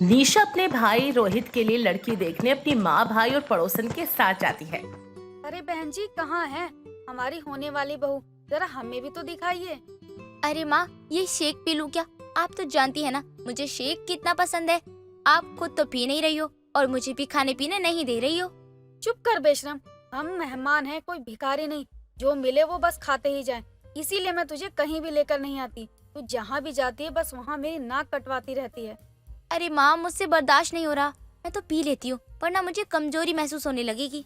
निशा अपने भाई रोहित के लिए लड़की देखने अपनी माँ, भाई और पड़ोसन के साथ जाती है। अरे बहन जी कहाँ है हमारी होने वाली बहू? जरा हमें भी तो दिखाइए। अरे माँ, ये शेक पी लूं क्या? आप तो जानती है ना मुझे शेक कितना पसंद है। आप खुद तो पी नहीं रही हो और मुझे भी खाने पीने नहीं दे रही हो। चुप कर बेशरम, हम मेहमान हैं, कोई भिखारी नहीं। जो मिले वो बस खाते ही जाएं। इसीलिए मैं तुझे कहीं भी लेकर नहीं आती। तू जहाँ भी जाती है बस वहाँ मेरी नाक कटवाती रहती है। अरे माँ, मुझसे बर्दाश्त नहीं हो रहा। मैं तो पी लेती हूँ, वरना मुझे कमजोरी महसूस होने लगेगी।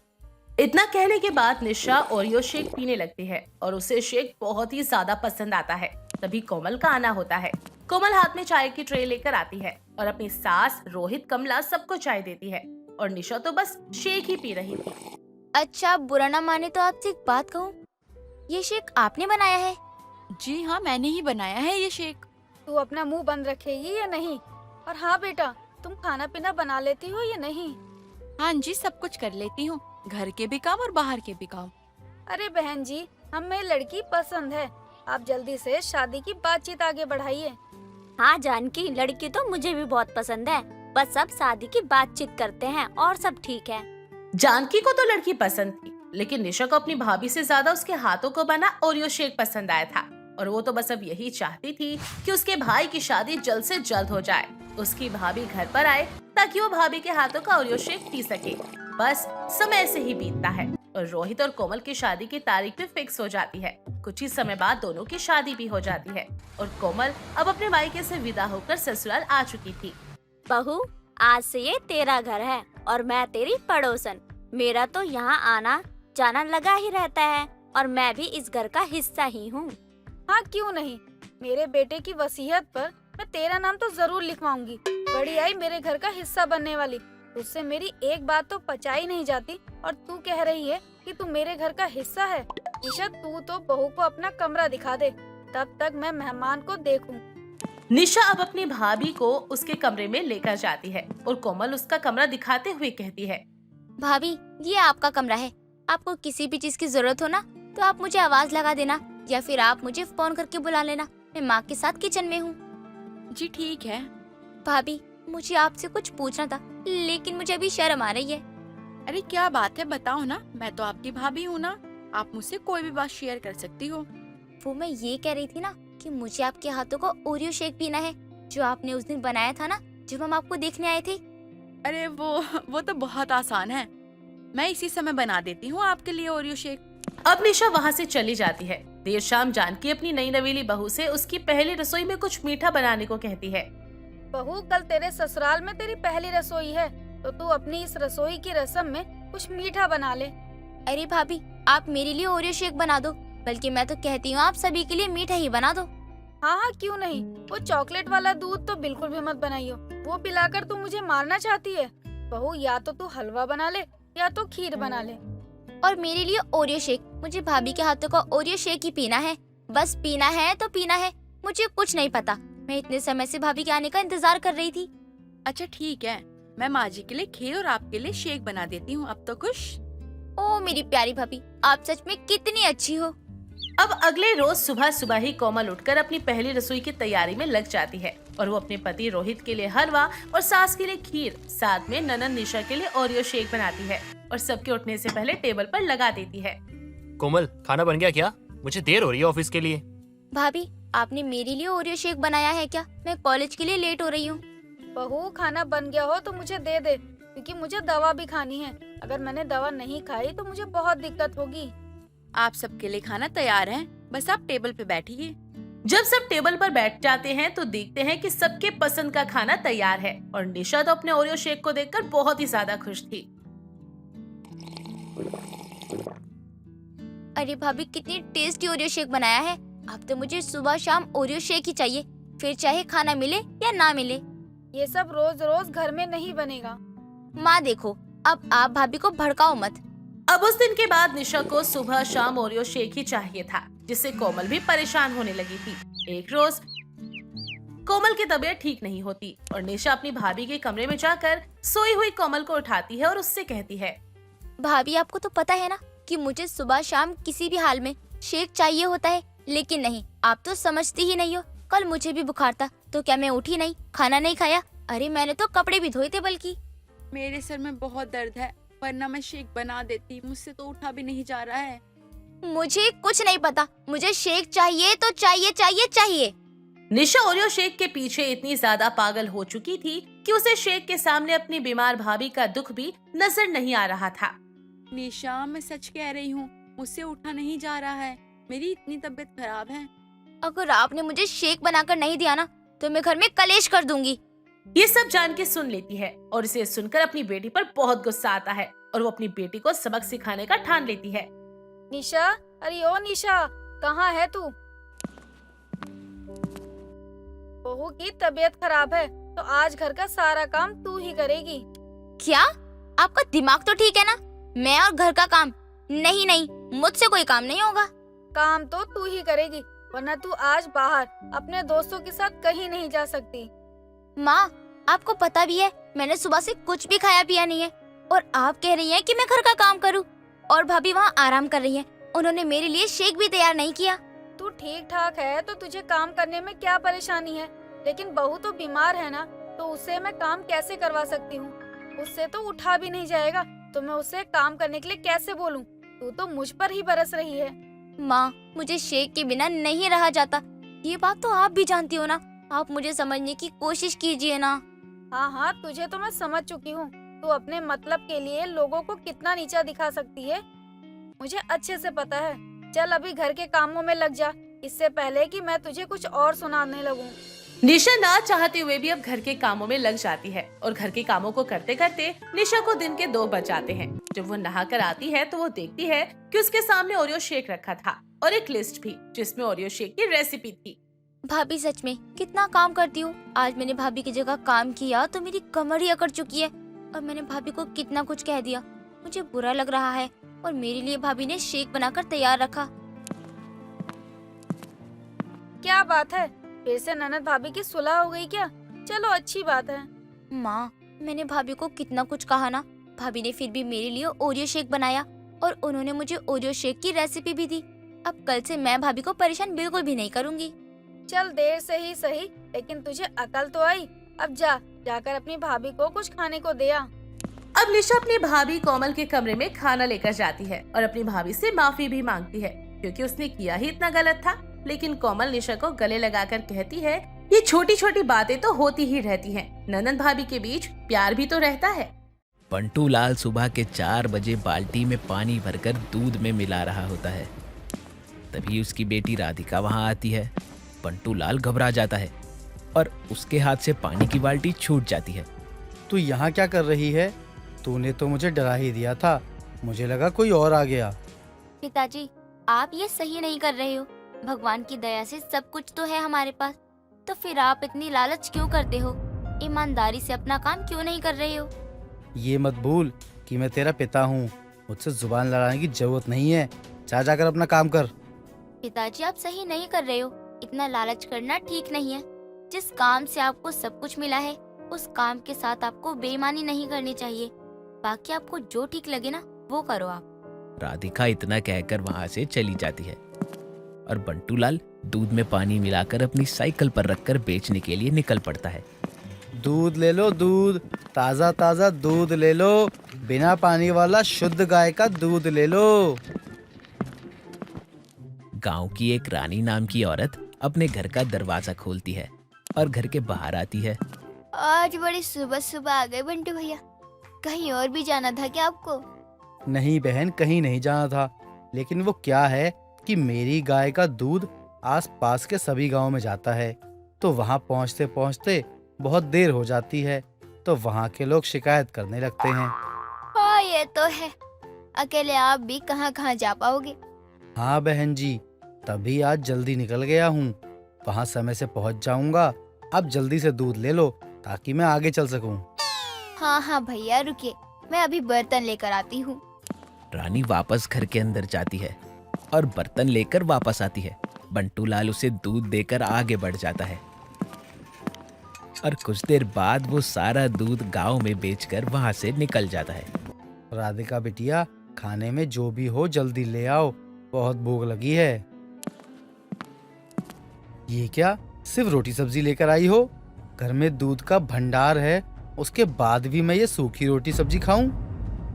इतना कहने के बाद निशा ओरियो शेक पीने लगती है और उसे शेक बहुत ही ज्यादा पसंद आता है। तभी कोमल का आना होता है। कोमल हाथ में चाय की ट्रे लेकर आती है और अपनी सास, रोहित, कमला सबको चाय देती है और निशा तो बस शेक ही पी रही थी। अच्छा, बुरा ना माने तो आपसे एक बात कहूँ, ये शेक आपने बनाया है? जी हाँ, मैंने ही बनाया है ये शेक। तू अपना मुंह बंद रखेगी या नहीं? और हाँ बेटा, तुम खाना पीना बना लेती हो या नहीं? हाँ जी, सब कुछ कर लेती हूँ, घर के भी काम और बाहर के भी काम। अरे बहन जी, हमें लड़की पसंद है। आप जल्दी से शादी की बातचीत आगे बढ़ाइए। हाँ जानकी, लड़की तो मुझे भी बहुत पसंद है। बस अब शादी की बातचीत करते हैं और सब ठीक है। जानकी को तो लड़की पसंद थी, लेकिन निशा को अपनी भाभी से ज्यादा उसके हाथों को बना ओरियो शेक पसंद आया था और वो तो बस अब यही चाहती थी कि उसके भाई की शादी जल्द से जल्द हो जाए, उसकी भाभी घर पर आए ताकि वो भाभी के हाथों का ओरियो शेक पी सके। बस समय से ही बीतता है और रोहित और कोमल की शादी की तारीख भी फिक्स हो जाती है। कुछ ही समय बाद दोनों की शादी भी हो जाती है और कोमल अब अपने मायके से विदा होकर ससुराल आ चुकी थी। बहू, आज से ये तेरा घर है और मैं तेरी पड़ोसन। मेरा तो यहाँ आना जाना लगा ही रहता है और मैं भी इस घर का हिस्सा ही हूँ। हाँ क्यों नहीं, मेरे बेटे की वसीयत पर मैं तेरा नाम तो जरूर लिखवाऊंगी। बड़ी आई मेरे घर का हिस्सा बनने वाली। तुझसे मेरी एक बात तो पचाई नहीं जाती और तू कह रही है कि तू मेरे घर का हिस्सा है। निशा, तू तो बहू को अपना कमरा दिखा दे, तब तक मैं मेहमान को देखूं। निशा अब अपनी भाभी को उसके कमरे में लेकर जाती है और कोमल उसका कमरा दिखाते हुए कहती है, भाभी, ये आपका कमरा है। आपको किसी भी चीज की जरूरत हो ना तो आप मुझे आवाज लगा देना या फिर आप मुझे फोन करके बुला लेना। मैं माँ के साथ किचन में हूँ। जी ठीक है। भाभी, मुझे आपसे कुछ पूछना था लेकिन मुझे अभी शर्म आ रही है। अरे क्या बात है, बताओ ना, मैं तो आपकी भाभी हूँ ना, आप मुझसे कोई भी बात शेयर कर सकती हो। वो मैं ये कह रही थी ना कि मुझे आपके हाथों का ओरियो शेक पीना है, जो आपने उस दिन बनाया था ना जब हम आपको देखने आए थे। अरे वो तो बहुत आसान है, मैं इसी समय बना देती हूँ आपके लिए ओरियो शेक। अब निशा वहाँ से चली जाती है। देर शाम जानकी अपनी नई नवेली बहू से उसकी पहली रसोई में कुछ मीठा बनाने को कहती है। बहू, कल तेरे ससुराल में तेरी पहली रसोई है, तो तू अपनी इस रसोई की रस्म में कुछ मीठा बना ले। अरे भाभी, आप मेरे लिए ओरियो शेक बना दो, बल्कि मैं तो कहती हूँ आप सभी के लिए मीठा ही बना दो। हाँ हाँ क्यों नहीं, वो चॉकलेट वाला दूध तो बिल्कुल भी मत बनाइयो। वो पिलाकर तू मुझे मारना चाहती है। बहू, या तो तू हलवा बना ले या तो खीर बना ले। और मेरे लिए ओरियो शेक, मुझे भाभी के हाथों का ओरियो शेक ही पीना है। बस पीना है तो पीना है, मुझे कुछ नहीं पता। मैं इतने समय से भाभी के आने का इंतजार कर रही थी। अच्छा ठीक है, मैं माँ जी के लिए खीर और आपके लिए शेक बना देती हूँ। अब तो खुश? ओ मेरी प्यारी भाभी, आप सच में कितनी अच्छी हो। अब अगले रोज सुबह सुबह ही कोमल उठकर अपनी पहली रसोई की तैयारी में लग जाती है और वो अपने पति रोहित के लिए हलवा और सास के लिए खीर, साथ में ननद निशा के लिए ओरियो शेक बनाती है और सबके उठने से पहले टेबल पर लगा देती है। कोमल, खाना बन गया क्या? मुझे देर हो रही है ऑफिस के लिए। भाभी, आपने मेरे लिए ओरियो शेक बनाया है क्या? मैं कॉलेज के लिए लेट हो रही हूँ। बहू, खाना बन गया हो तो मुझे दे दे, क्योंकि मुझे दवा भी खानी है। अगर मैंने दवा नहीं खाई तो मुझे बहुत दिक्कत होगी। आप सबके लिए खाना तैयार है, बस आप टेबल पे बैठिए। जब सब टेबल पर बैठ जाते हैं तो देखते हैं कि सबके पसंद का खाना तैयार है और निशा तो अपने ओरियो शेक को देखकर बहुत ही ज्यादा खुश थी। अरे भाभी, कितनी टेस्टी ओरियो शेक बनाया है। अब तो मुझे सुबह शाम ओरियो शेक ही चाहिए, फिर चाहे खाना मिले या ना मिले। ये सब रोज रोज घर में नहीं बनेगा। माँ देखो, अब आप भाभी को भड़काओ मत। अब उस दिन के बाद निशा को सुबह शाम ओरियो शेक ही चाहिए था, जिससे कोमल भी परेशान होने लगी थी। एक रोज कोमल की तबीयत ठीक नहीं होती और निशा अपनी भाभी के कमरे में जाकर सोई हुई कोमल को उठाती है और उससे कहती है, भाभी, आपको तो पता है ना कि मुझे सुबह शाम किसी भी हाल में शेक चाहिए होता है, लेकिन नहीं, आप तो समझती ही नहीं हो। कल मुझे भी बुखार था तो क्या मैं उठी नहीं, खाना नहीं खाया? अरे मैंने तो कपड़े भी धोए थे बल्कि। मेरे सर में बहुत दर्द है, वरना मैं शेक बना देती। मुझसे तो उठा भी नहीं जा रहा है। मुझे कुछ नहीं पता, मुझे शेक चाहिए तो चाहिए चाहिए चाहिए। निशा ओरियो शेक के पीछे इतनी ज्यादा पागल हो चुकी थी कि उसे शेक के सामने अपनी बीमार भाभी का दुख भी नजर नहीं आ रहा था। निशा, मैं सच कह रही हूँ, मुझसे उठा नहीं जा रहा है। मेरी इतनी तबीयत खराब है। अगर आपने मुझे शेक बनाकर नहीं दिया ना तो मैं घर में कलेश कर दूंगी। ये सब जान के सुन लेती है और इसे सुनकर अपनी बेटी पर बहुत गुस्सा आता है और वो अपनी बेटी को सबक सिखाने का ठान लेती है। निशा, अरे ओ निशा, कहाँ है तू? बहू की तबीयत खराब है तो आज घर का सारा काम तू ही करेगी। क्या आपका दिमाग तो ठीक है ना? मैं और घर का काम? नहीं नहीं, मुझसे कोई काम नहीं होगा। काम तो तू ही करेगी, वरना तू आज बाहर अपने दोस्तों के साथ कहीं नहीं जा सकती। माँ, आपको पता भी है मैंने सुबह से कुछ भी खाया पिया नहीं है और आप कह रही हैं कि मैं घर का काम करूँ। और भाभी वहाँ आराम कर रही हैं, उन्होंने मेरे लिए शेक भी तैयार नहीं किया। तू ठीक ठाक है तो तुझे काम करने में क्या परेशानी है, लेकिन बहू तो बीमार है ना, तो उससे मैं काम कैसे करवा सकती हूँ? उससे तो उठा भी नहीं जाएगा तो मैं उससे काम करने के लिए कैसे बोलूँ? तू तो मुझ पर ही बरस रही है। माँ, मुझे शेक के बिना नहीं रहा जाता, ये बात तो आप भी जानती हो ना। आप मुझे समझने की कोशिश कीजिए ना। हाँ हाँ, तुझे तो मैं समझ चुकी हूँ। तू अपने मतलब के लिए लोगों को कितना नीचा दिखा सकती है, मुझे अच्छे से पता है। चल अभी घर के कामों में लग जा, इससे पहले कि मैं तुझे कुछ और सुनाने लगूं। निशा ना चाहते हुए भी अब घर के कामों में लग जाती है और घर के कामों को करते करते निशा को दिन के 2 बज जाते हैं। जब वो नहाकर आती है तो वो देखती है कि उसके सामने ओरियो शेक रखा था और एक लिस्ट भी जिसमें ओरियो शेक की रेसिपी थी। भाभी सच में कितना काम करती हूँ। आज मैंने भाभी की जगह काम किया तो मेरी कमर ही अकड़ चुकी है और मैंने भाभी को कितना कुछ कह दिया। मुझे बुरा लग रहा है और मेरे लिए भाभी ने शेक बनाकर तैयार रखा। क्या बात है, फिर से ननद भाभी की सुलह हो गई क्या? चलो अच्छी बात है। माँ, मैंने भाभी को कितना कुछ कहा ना, भाभी ने फिर भी मेरे लिए ओरियो शेक बनाया और उन्होंने मुझे ओरियो शेक की रेसिपी भी दी। अब कल से मैं भाभी को परेशान बिल्कुल भी नहीं करूँगी। चल देर से ही सही, लेकिन तुझे अकल तो आई। अब जाकर अपनी भाभी को कुछ खाने को दे आ। अब निशा अपनी भाभी कोमल के कमरे में खाना लेकर जाती है और अपनी भाभी से माफी भी मांगती है क्योंकि उसने किया ही इतना गलत था। लेकिन कोमल निशा को गले लगाकर कहती है, ये छोटी छोटी बातें तो होती ही रहती हैं। ननद भाभी के बीच प्यार भी तो रहता है। बंटू लाल सुबह के 4 बजे बाल्टी में पानी भरकर दूध में मिला रहा होता है। तभी उसकी बेटी राधिका वहां आती है। बंटू लाल घबरा जाता है और उसके हाथ से पानी की बाल्टी छूट जाती है। तू यहाँ क्या कर रही है? तूने तो मुझे डरा ही दिया था, मुझे लगा कोई और आ गया। पिताजी, आप ये सही नहीं कर रहे हो। भगवान की दया से सब कुछ तो है हमारे पास, तो फिर आप इतनी लालच क्यों करते हो? ईमानदारी से अपना काम क्यों नहीं कर रहे हो? ये मत भूल कि मैं तेरा पिता हूँ, मुझसे जुबान लड़ाने की जरूरत नहीं है। जाकर अपना काम कर। पिताजी, आप सही नहीं कर रहे हो। इतना लालच करना ठीक नहीं है। जिस काम से आपको सब कुछ मिला है उस काम के साथ आपको बेईमानी नहीं करनी चाहिए। बाकी आपको जो ठीक लगे ना वो करो आप। राधिका इतना कहकर वहां से चली जाती है और बंटू लाल दूध में पानी मिलाकर अपनी साइकिल पर रखकर बेचने के लिए निकल पड़ता है। दूध ले लो, दूध, ताजा ताजा दूध ले लो, बिना पानी वाला शुद्ध गाय का दूध ले लो। गांव की एक रानी नाम की औरत अपने घर का दरवाजा खोलती है और घर के बाहर आती है। आज बड़ी सुबह सुबह आ गए बंटू भैया, कहीं और भी जाना था क्या आपको? नहीं बहन, कहीं नहीं जाना था, लेकिन वो क्या है कि मेरी गाय का दूध आस पास के सभी गांव में जाता है, तो वहां पहुंचते पहुंचते बहुत देर हो जाती है, तो वहां के लोग शिकायत करने लगते हैं। हाँ ये तो है, अकेले आप भी कहाँ कहाँ जा पाओगे। हाँ बहन जी, तभी आज जल्दी निकल गया हूँ, वहाँ समय से पहुँच जाऊंगा। अब जल्दी से दूध ले लो ताकि मैं आगे चल सकूं। हाँ हाँ भैया रुकिए, मैं अभी बर्तन लेकर आती हूँ। रानी वापस घर के अंदर जाती है और बर्तन लेकर वापस आती है। बंटू लाल उसे दूध देकर आगे बढ़ जाता है और कुछ देर बाद वो सारा दूध गांव में बेचकर वहां से निकल जाता है। राधिका बिटिया, खाने में जो भी हो जल्दी ले आओ, बहुत भूख लगी है। ये क्या, सिर्फ रोटी सब्जी लेकर आई हो? घर में दूध का भंडार है, उसके बाद भी मैं ये सूखी रोटी सब्जी खाऊं?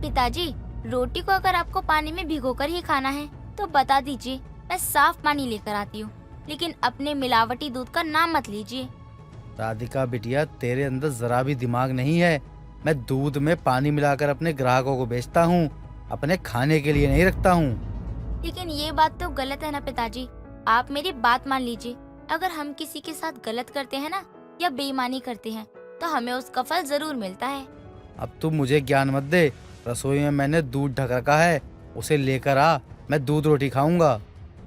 पिताजी, रोटी को अगर आपको पानी में भिगोकर ही खाना है तो बता दीजिए, मैं साफ पानी लेकर आती हूँ, लेकिन अपने मिलावटी दूध का नाम मत लीजिए। राधिका बिटिया, तेरे अंदर जरा भी दिमाग नहीं है। मैं दूध में पानी मिलाकर अपने ग्राहकों को बेचता हूँ, अपने खाने के लिए नहीं रखता हूँ। लेकिन ये बात तो गलत है ना पिताजी, आप मेरी बात मान लीजिए। अगर हम किसी के साथ गलत करते हैं ना या बेईमानी करते हैं तो हमें उसका फल जरूर मिलता है। अब तू मुझे ज्ञान मत दे। रसोई में मैंने दूध ढक रखा है, उसे लेकर आ, मैं दूध रोटी खाऊंगा।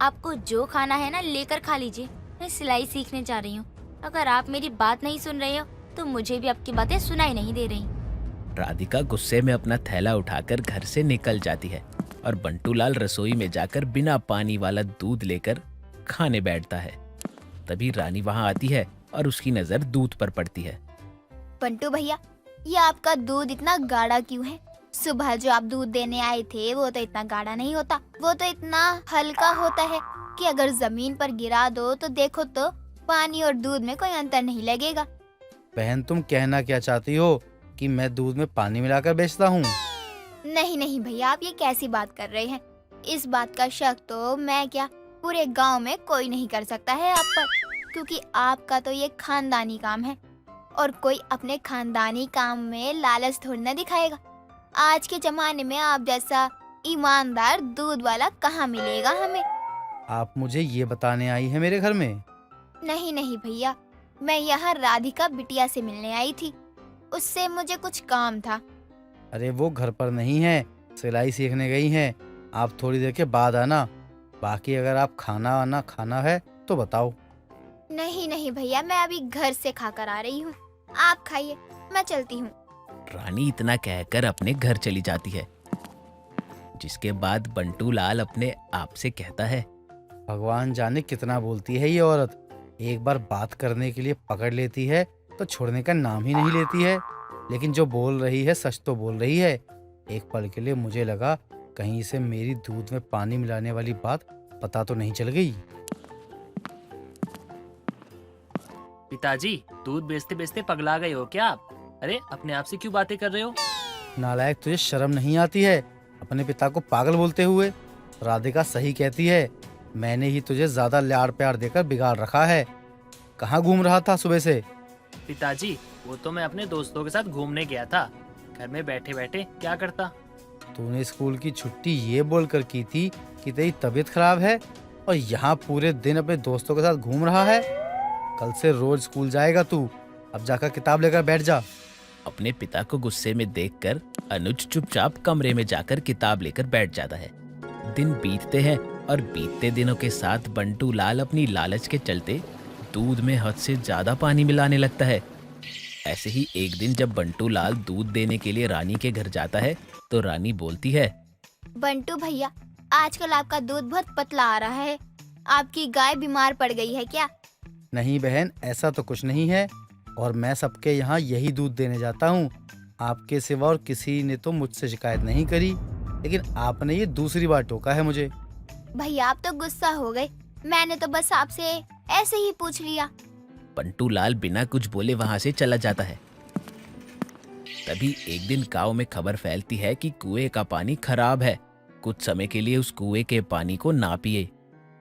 आपको जो खाना है ना लेकर खा लीजिए, मैं सिलाई सीखने जा रही हूँ। अगर आप मेरी बात नहीं सुन रहे हो तो मुझे भी आपकी बातें सुनाई नहीं दे रही। राधिका गुस्से में अपना थैला उठाकर घर से निकल जाती है और बंटूलाल रसोई में जाकर बिना पानी वाला दूध लेकर खाने बैठता है। तभी रानी वहां आती है और उसकी नजर दूध पर पड़ती है। बंटू भैया, ये आपका दूध इतना गाढ़ा क्यों है? सुबह जो आप दूध देने आए थे वो तो इतना गाढ़ा नहीं होता, वो तो इतना हल्का होता है कि अगर जमीन पर गिरा दो तो देखो तो पानी और दूध में कोई अंतर नहीं लगेगा। बहन, तुम कहना क्या चाहती हो कि मैं दूध में पानी मिलाकर बेचता हूँ? नहीं नहीं भैया, आप ये कैसी बात कर रहे हैं? इस बात का शक तो मैं क्या, पूरे गांव में कोई नहीं कर सकता है आप पर, क्योंकि आपका तो ये खानदानी काम है और कोई अपने खानदानी काम में लालच थोड़ी ना दिखाएगा। आज के जमाने में आप जैसा ईमानदार दूध वाला कहाँ मिलेगा हमें। आप मुझे ये बताने आई है मेरे घर में? नहीं नहीं भैया, मैं यहाँ राधिका बिटिया से मिलने आई थी, उससे मुझे कुछ काम था। अरे वो घर पर नहीं है, सिलाई सीखने गई हैं। आप थोड़ी देर के बाद आना। बाकी अगर आप खाना वाना खाना है तो बताओ। नहीं नहीं भैया, मैं अभी घर से खाकर आ रही हूँ, आप खाइए, मैं चलती हूँ। रानी इतना कहकर अपने घर चली जाती है, जिसके बाद बंटूलाल अपने आप से कहता है, भगवान जाने कितना बोलती है ये औरत। एक बार बात करने के लिए पकड़ लेती है तो छोड़ने का नाम ही नहीं लेती है। लेकिन जो बोल रही है सच तो बोल रही है। एक पल के लिए मुझे लगा कहीं से मेरी दूध में पानी मिलाने वाली बात पता तो नहीं चल गई। पिताजी, दूध बेचते बेचते पगला गए हो क्या आप? अरे अपने आप से क्यों बातें कर रहे हो? नालायक, तुझे शर्म नहीं आती है अपने पिता को पागल बोलते हुए? राधिका सही कहती है, मैंने ही तुझे ज्यादा लाड़ प्यार देकर बिगाड़ रखा है। कहाँ घूम रहा था सुबह से? पिताजी, वो तो मैं अपने दोस्तों के साथ घूमने गया था। घर में बैठे बैठे क्या करता। तूने स्कूल की छुट्टी ये बोलकर की थी कि तेरी तबीयत खराब है और यहाँ पूरे दिन अपने दोस्तों के साथ घूम रहा है। कल से रोज स्कूल जाएगा तू। अब जाकर किताब लेकर बैठ जा। अपने पिता को गुस्से में देखकर अनुज चुपचाप कमरे में जाकर किताब लेकर बैठ जाता है। दिन बीतते हैं और बीतते दिनों के साथ बंटूलाल अपनी लालच के चलते दूध में हद से ज्यादा पानी मिलाने लगता है। ऐसे ही एक दिन जब बंटूलाल दूध देने के लिए रानी के घर जाता है तो रानी बोलती है, बंटू भैया, आजकल आपका दूध बहुत पतला आ रहा है, आपकी गाय बीमार पड़ गई है क्या? नहीं बहन, ऐसा तो कुछ नहीं है और मैं सबके यहाँ यही दूध देने जाता हूँ। आपके सिवा और किसी ने तो मुझसे शिकायत नहीं करी, लेकिन आपने ये दूसरी बार टोका है मुझे। भैया आप तो गुस्सा हो गए, मैंने तो बस आपसे ऐसे ही पूछ लिया। बंटूलाल बिना कुछ बोले वहां से चला जाता है। तभी एक दिन गांव में खबर फैलती है कि कुएं का पानी खराब है, कुछ समय के लिए उस कुएं के पानी को ना पिए।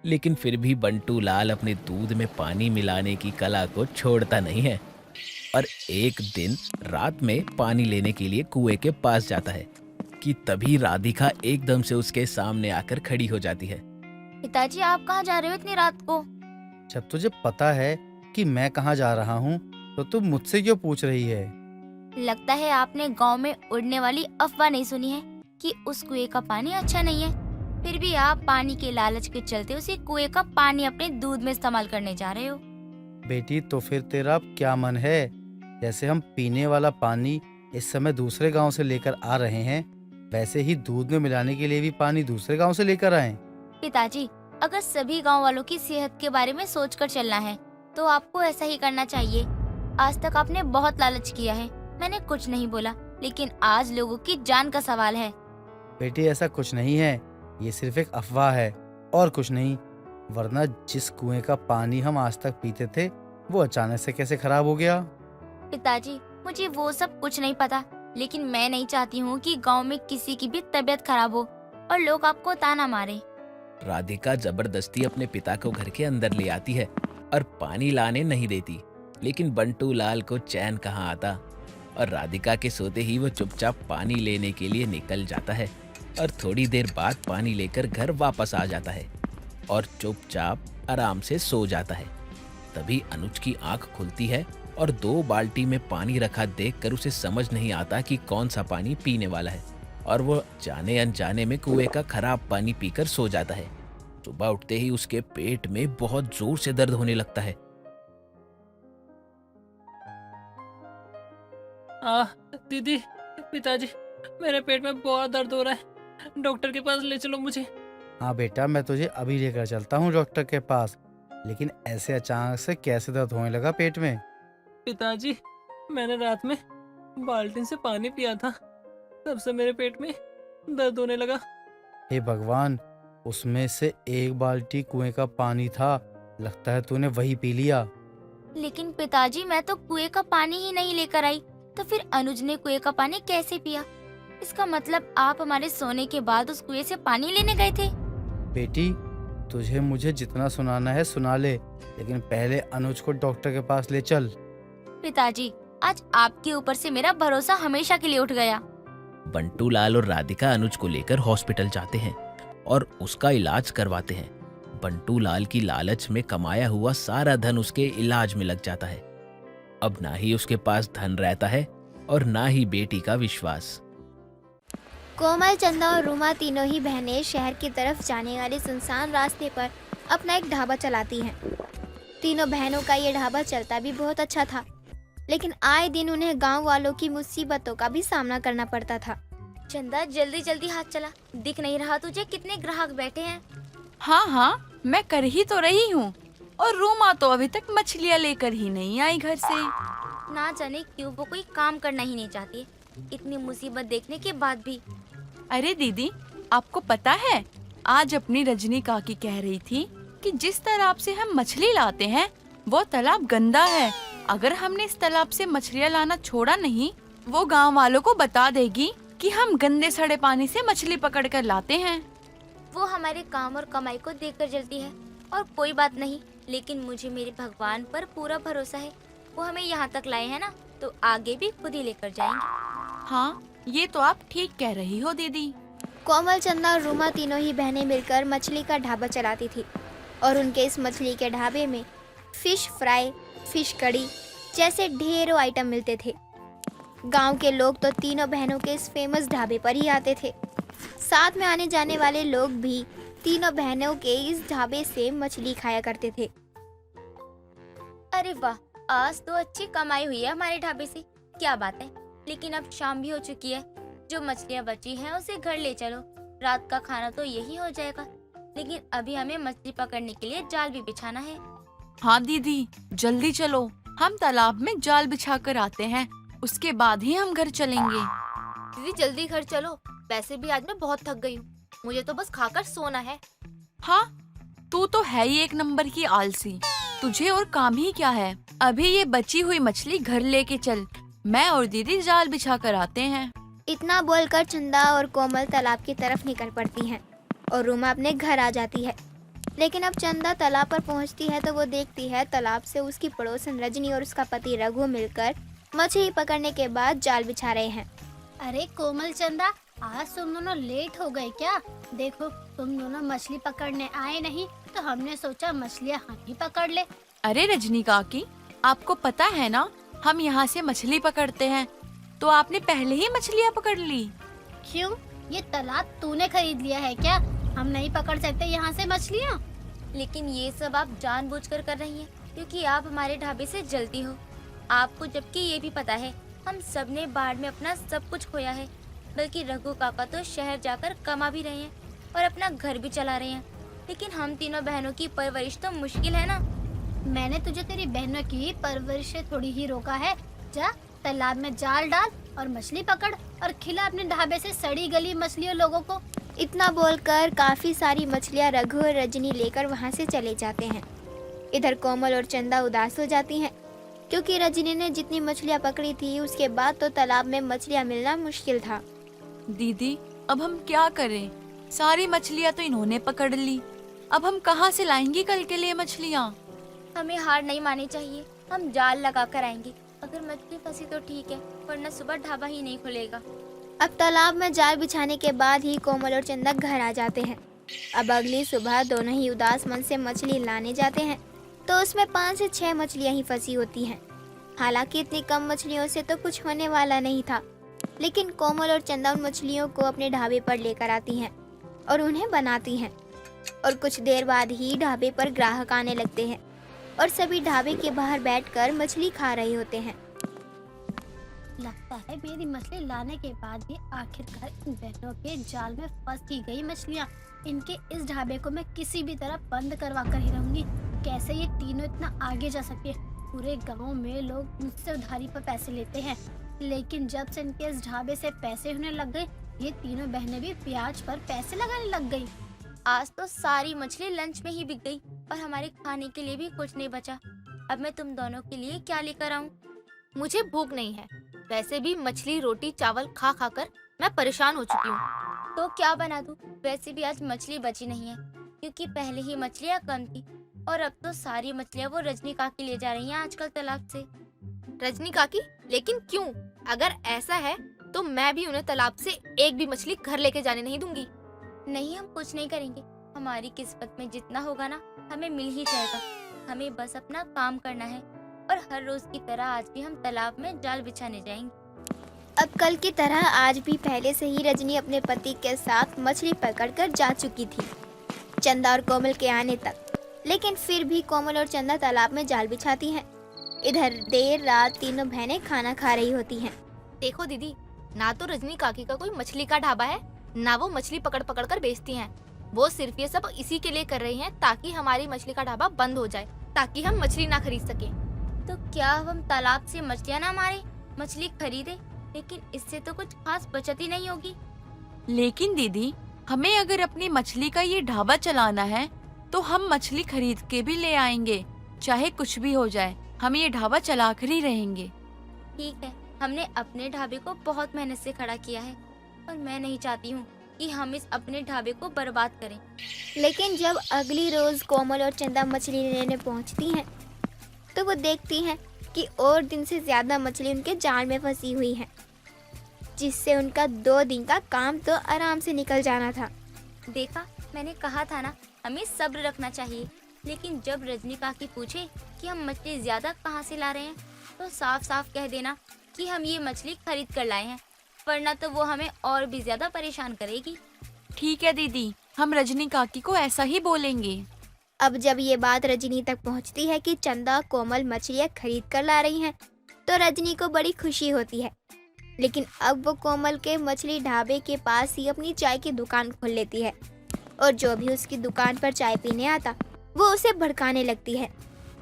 लेकिन फिर भी बंटूलाल अपने दूध में पानी मिलाने की कला को छोड़ता नहीं है और एक दिन रात में पानी लेने के लिए कुएं के पास जाता है कि तभी राधिका एकदम से उसके सामने आकर खड़ी हो जाती है। पिताजी, आप कहाँ जा रहे हो इतनी रात को? जब तुझे पता है कि मैं कहाँ जा रहा हूँ तो तुम मुझसे क्यों पूछ रही है? लगता है आपने गांव में उड़ने वाली अफवाह नहीं सुनी है कि उस कुएं का पानी अच्छा नहीं है। फिर भी आप पानी के लालच के चलते उसी कुएं का पानी अपने दूध में इस्तेमाल करने जा रहे हो। बेटी, तो फिर तेरा क्या मन है? जैसे हम पीने वाला पानी इस समय दूसरे गांव से लेकर आ रहे हैं, वैसे ही दूध में मिलाने के लिए भी पानी दूसरे गांव से लेकर आए। पिताजी, अगर सभी गांव वालों की सेहत के बारे में सोचकर चलना है तो आपको ऐसा ही करना चाहिए। आज तक आपने बहुत लालच किया है, मैंने कुछ नहीं बोला, लेकिन आज लोगों की जान का सवाल है। बेटी, ऐसा कुछ नहीं है, ये सिर्फ एक अफवाह है और कुछ नहीं। वरना जिस कुएं का पानी हम आज तक पीते थे वो अचानक से कैसे खराब हो गया? पिताजी, मुझे वो सब कुछ नहीं पता, लेकिन मैं नहीं चाहती हूँ कि गांव में किसी की भी तबीयत खराब हो और लोग आपको ताना मारे। राधिका जबरदस्ती अपने पिता को घर के अंदर ले आती है और पानी लाने नहीं देती, लेकिन बंटू लाल को चैन कहाँ आता और राधिका के सोते ही वो चुपचाप पानी लेने के लिए निकल जाता है और थोड़ी देर बाद पानी लेकर घर वापस आ जाता है और चुपचाप आराम से सो जाता है। तभी अनुज की आंख खुलती है और 2 बाल्टी में पानी रखा देखकर उसे समझ नहीं आता कि कौन सा पानी पीने वाला है और वो जाने अनजाने में कुएं का खराब पानी पीकर सो जाता है। सुबह उठते ही उसके पेट में बहुत जोर से दर्द होने लगता है। दीदी, पिताजी, मेरे पेट में बहुत दर्द हो रहा है, डॉक्टर के पास ले चलो मुझे। हाँ बेटा, मैं तुझे अभी लेकर चलता हूँ डॉक्टर के पास। लेकिन ऐसे अचानक से कैसे दर्द होने लगा पेट में? पिताजी, मैंने रात में बाल्टी से पानी पिया था, तब से मेरे पेट में दर्द होने लगा। हे भगवान, उसमें से 1 बाल्टी कुएं का पानी था, लगता है तूने वही पी लिया। लेकिन पिताजी, मैं तो कुएं का पानी ही नहीं लेकर आई, तो फिर अनुज ने कुएं का पानी कैसे पिया? इसका मतलब आप हमारे सोने के बाद उस कुएं से पानी लेने गए थे? बेटी, तुझे मुझे जितना सुनाना है सुना ले, लेकिन पहले अनुज को डॉक्टर के पास ले चल। पिताजी, आज आपके ऊपर से मेरा भरोसा हमेशा के लिए उठ गया। बंटू लाल और राधिका अनुज को लेकर हॉस्पिटल जाते हैं और उसका इलाज करवाते हैं। बंटू लाल की लालच में कमाया हुआ सारा धन उसके इलाज में लग जाता है। अब ना ही उसके पास धन रहता है और ना ही बेटी का विश्वास। कोमल, चंदा और रूमा तीनों ही बहनें शहर की तरफ जाने वाले सुनसान रास्ते पर अपना एक ढाबा चलाती हैं। तीनों बहनों का ये ढाबा चलता भी बहुत अच्छा था, लेकिन आए दिन उन्हें गांव वालों की मुसीबतों का भी सामना करना पड़ता था। चंदा, जल्दी जल्दी हाथ चला, दिख नहीं रहा तुझे कितने ग्राहक बैठे हैं? हाँ हाँ, मैं कर ही तो रही हूँ। और रूमा तो अभी तक मछलियाँ लेकर ही नहीं आई घर से। ना जाने क्यों वो कोई काम करना ही नहीं चाहती, इतनी मुसीबत देखने के बाद भी। अरे दीदी, आपको पता है, आज अपनी रजनी काकी कह रही थी कि जिस तालाब से हम मछली लाते हैं वो तालाब गंदा है। अगर हमने इस तालाब से मछलियाँ लाना छोड़ा नहीं, वो गांव वालों को बता देगी कि हम गंदे सड़े पानी से मछली पकड़ कर लाते हैं। वो हमारे काम और कमाई को देखकर जलती है और कोई बात नहीं, लेकिन मुझे मेरे भगवान पर पूरा भरोसा है। वो हमें यहाँ तक लाए हैं ना, तो आगे भी खुद ही लेकर जाएंगे। हाँ, ये तो आप ठीक कह रही हो दीदी। कोमल, चंदा और रूमा तीनों ही बहनें मिलकर मछली का ढाबा चलाती थी और उनके इस मछली के ढाबे में फिश फ्राई, फिश कड़ी जैसे ढेरों आइटम मिलते थे। गांव के लोग तो तीनों बहनों के इस फेमस ढाबे पर ही आते थे। साथ में आने जाने वाले लोग भी तीनों बहनों के इस ढाबे से मछली खाया करते थे। अरे वाह, आज तो अच्छी कमाई हुई है हमारे ढाबे से, क्या बात है। लेकिन अब शाम भी हो चुकी है, जो मछलियाँ बची हैं उसे घर ले चलो, रात का खाना तो यही हो जाएगा। लेकिन अभी हमें मछली पकड़ने के लिए जाल भी बिछाना है। हाँ दीदी, जल्दी चलो, हम तालाब में जाल बिछा कर आते हैं, उसके बाद ही हम घर चलेंगे। दीदी जल्दी घर चलो, वैसे भी आज मैं बहुत थक गई हूँ, मुझे तो बस खाकर सोना है। हाँ, तू तो है ही 1 नंबर की आलसी, तुझे और काम ही क्या है। अभी ये बची हुई मछली घर लेके चल, मैं और दीदी जाल बिछा कर आते हैं। इतना बोलकर चंदा और कोमल तालाब की तरफ निकल पड़ती हैं और रूमा अपने घर आ जाती है। लेकिन अब चंदा तालाब पर पहुंचती है तो वो देखती है तालाब से उसकी पड़ोसन रजनी और उसका पति रघु मिलकर मछली पकड़ने के बाद जाल बिछा रहे हैं। अरे कोमल, चंदा, आज तुम दोनों लेट हो गए क्या? देखो, तुम दोनों मछली पकड़ने आए नहीं तो हमने सोचा मछलियाँ हम ही पकड़ ले। अरे रजनी काकी, आपको पता है ना, हम यहाँ से मछली पकड़ते हैं, तो आपने पहले ही मछलियाँ पकड़ ली। क्यों? ये तालाब तूने खरीद लिया है क्या? हम नहीं पकड़ सकते यहाँ से मछलियाँ? लेकिन ये सब आप जानबूझकर कर रही हैं, क्योंकि आप हमारे ढाबे से जलती हो। आपको जबकि ये भी पता है हम सब ने बाढ़ में अपना सब कुछ खोया है, बल्कि रघु काका तो शहर जाकर कमा भी रहे हैं और अपना घर भी चला रहे हैं। लेकिन हम तीनों बहनों की परवरिश तो मुश्किल है ना। मैंने तुझे तेरी बहनों की परवरिश से थोड़ी ही रोका है। जा तालाब में जाल डाल और मछली पकड़ और खिला अपने ढाबे से सड़ी गली मछलियों लोगों को। इतना बोलकर काफी सारी मछलियाँ रघु और रजनी लेकर वहाँ से चले जाते हैं। इधर कोमल और चंदा उदास हो जाती हैं। क्योंकि रजनी ने जितनी मछलियाँ पकड़ी थी उसके बाद तो तालाब में मछलियाँ मिलना मुश्किल था। दीदी अब हम क्या करें? सारी मछलियाँ तो इन्होंने पकड़ ली, अब हम कहाँ से लाएंगे कल के लिए मछलियाँ? हमें हार नहीं माननी चाहिए। हम जाल लगा कर आएंगे। अगर मछली फंसी तो ठीक है, वरना सुबह ढाबा ही नहीं खुलेगा। अब तालाब में जाल बिछाने के बाद ही कोमल और चंदा घर आ जाते हैं। अब अगली सुबह दोनों ही उदास मन से मछली लाने जाते हैं तो उसमें 5 से 6 मछलियां ही फंसी होती हैं। हालांकि इतनी कम मछलियों से तो कुछ होने वाला नहीं था, लेकिन कोमल और चंदा उन मछलियों को अपने ढाबे पर लेकर आती हैं और उन्हें बनाती हैं। और कुछ देर बाद ही ढाबे पर ग्राहक आने लगते हैं और सभी ढाबे के बाहर बैठकर मछली खा रहे होते हैं। लगता है मेरी मछली लाने के भी आखिरकार इन बहनों के जाल में फंस ही गई मछलियाँ। इनके इस ढाबे को मैं किसी भी तरह बंद करवा कर ही रहूंगी। कैसे ये तीनों इतना आगे जा सकते हैं? पूरे गांव में लोग मुझसे उधारी पर पैसे लेते हैं, लेकिन जब से इनके इस ढाबे से पैसे होने लग गए, ये तीनों बहनें भी ब्याज पर पैसे लगाने लग गई। आज तो सारी मछली लंच में ही बिक गई और हमारे खाने के लिए भी कुछ नहीं बचा। अब मैं तुम दोनों के लिए क्या लेकर आऊँ? मुझे भूख नहीं है। वैसे भी मछली रोटी चावल खा खा कर मैं परेशान हो चुकी हूँ। तो क्या बना दूँ? वैसे भी आज मछली बची नहीं है, क्योंकि पहले ही मछलियाँ कम थी और अब तो सारी मछलियाँ वो रजनी काकी ले जा रही हैं आजकल तालाब से। रजनी काकी? लेकिन क्यों? अगर ऐसा है तो मैं भी उन्हें तालाब से एक भी मछली घर लेके जाने नहीं दूंगी। नहीं, हम कुछ नहीं करेंगे। हमारी किस्मत में जितना होगा ना, हमें मिल ही जाएगा। हमें बस अपना काम करना है और हर रोज की तरह आज भी हम तालाब में जाल बिछाने जाएंगे। अब कल की तरह आज भी पहले से ही रजनी अपने पति के साथ मछली पकड़कर जा चुकी थी, चंदा और कोमल के आने तक। लेकिन फिर भी कोमल और चंदा तालाब में जाल बिछाती हैं। इधर देर रात तीनों बहनें खाना खा रही होती हैं। देखो दीदी, ना तो रजनी काकी का कोई मछली का ढाबा है, ना वो मछली पकड़ पकड़ कर बेचती हैं। वो सिर्फ ये सब इसी के लिए कर रही हैं ताकि हमारी मछली का ढाबा बंद हो जाए, ताकि हम मछली ना खरीद सकें। तो क्या हम तालाब से मछलियाँ ना मारे, मछली खरीदे? लेकिन इससे तो कुछ खास बचत ही नहीं होगी। लेकिन दीदी, हमें अगर अपनी मछली का ये ढाबा चलाना है तो हम मछली खरीद के भी ले आएंगे, चाहे कुछ भी हो जाए। हम ये ढाबा चलाकर ही रहेंगे। ठीक है, हमने अपने ढाबे को बहुत मेहनत से खड़ा किया है और मैं नहीं चाहती हूँ कि हम इस अपने ढाबे को बर्बाद करें। लेकिन जब अगली रोज कोमल और चंदा मछली लेने पहुंचती हैं, तो वो देखती हैं कि और दिन से ज्यादा मछली उनके जाल में फंसी हुई है, जिससे उनका 2 दिन का काम तो आराम से निकल जाना था। देखा, मैंने कहा था ना, हमें सब्र रखना चाहिए। लेकिन जब रजनी काकी पूछे कि हम मछली ज्यादा कहाँ से ला रहे हैं, तो साफ साफ कह देना कि हम ये मछली खरीद कर लाए हैं, वरना तो वो हमें और भी ज्यादा परेशान करेगी। ठीक है दीदी, हम रजनी काकी को ऐसा ही बोलेंगे। अब जब ये बात रजनी तक पहुंचती है कि चंदा कोमल मछलियाँ खरीद कर ला रही हैं, तो रजनी को बड़ी खुशी होती है। लेकिन अब वो कोमल के मछली ढाबे के पास ही अपनी चाय की दुकान खोल लेती है और जो भी उसकी दुकान पर चाय पीने आता वो उसे भड़काने लगती है।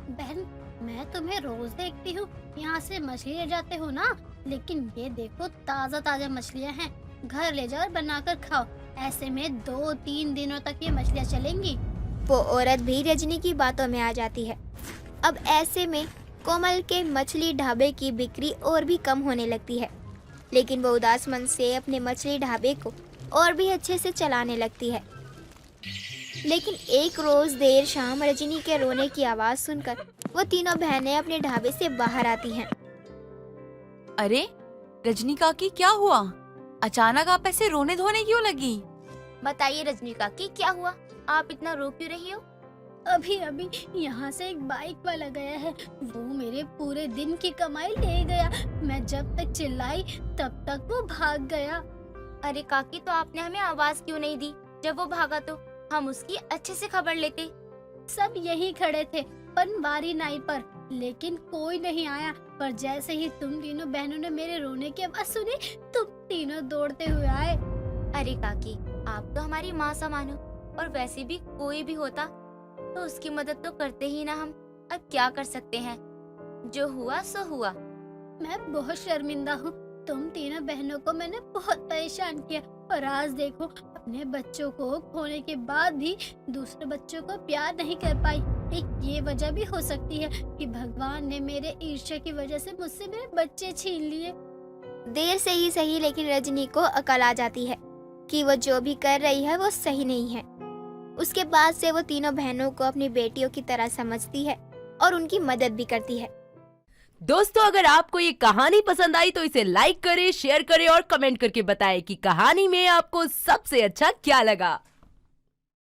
बहन, मैं तुम्हें रोज देखती हूँ यहाँ से मछली ले जाते हो ना, लेकिन ये देखो ताज़ा ताज़ा मछलियाँ हैं। घर ले जाओ और बनाकर खाओ। ऐसे में 2-3 दिनों तक ये मछलियाँ चलेंगी। वो औरत भी रजनी की बातों में आ जाती है। अब ऐसे में कोमल के मछली ढाबे की बिक्री और भी कम होने लगती है, लेकिन वो उदास मन से अपने मछली ढाबे को और भी अच्छे से चलाने लगती है। लेकिन एक रोज देर शाम रजनी के रोने की आवाज सुनकर वो तीनों बहनें अपने ढाबे से बाहर आती हैं। अरे रजनी काकी, क्या हुआ? अचानक आप ऐसे रोने धोने क्यों लगी? बताइए रजनी काकी, क्या हुआ? आप इतना रो क्यों रही हो? अभी अभी यहाँ से एक बाइक वाला गया है, वो मेरे पूरे दिन की कमाई ले गया। मैं जब तक चिल्लाई तब तक वो भाग गया। अरे काकी, तो आपने हमें आवाज क्यों नहीं दी? जब वो भागा तो हम उसकी अच्छे से खबर लेते। सब यही खड़े थे पनवारी नाई पर, लेकिन कोई नहीं आया। पर जैसे ही तुम तीनों बहनों ने मेरे रोने की आवाज सुनी, तुम तीनों दौड़ते हुए आए। अरे काकी, आप तो हमारी माँ समान हो, और वैसे भी कोई भी होता तो उसकी मदद तो करते ही ना हम। अब क्या कर सकते हैं, जो हुआ सो हुआ। मैं बहुत शर्मिंदा हूँ। तुम तीनों बहनों को मैंने बहुत परेशान किया, और आज देखो अपने बच्चों को खोने के बाद भी दूसरे बच्चों को प्यार नहीं कर पाई। एक ये वजह भी हो सकती है कि भगवान ने मेरे ईर्ष्या की वजह से मुझसे मेरे बच्चे छीन लिए। देर से ही सही, लेकिन रजनी को अकल आ जाती है कि वो जो भी कर रही है वो सही नहीं है। उसके बाद से वो तीनों बहनों को अपनी बेटियों की तरह समझती है और उनकी मदद भी करती है। दोस्तों, अगर आपको ये कहानी पसंद आई तो इसे लाइक करें, शेयर करें और कमेंट करके बताएं कि कहानी में आपको सबसे अच्छा क्या लगा।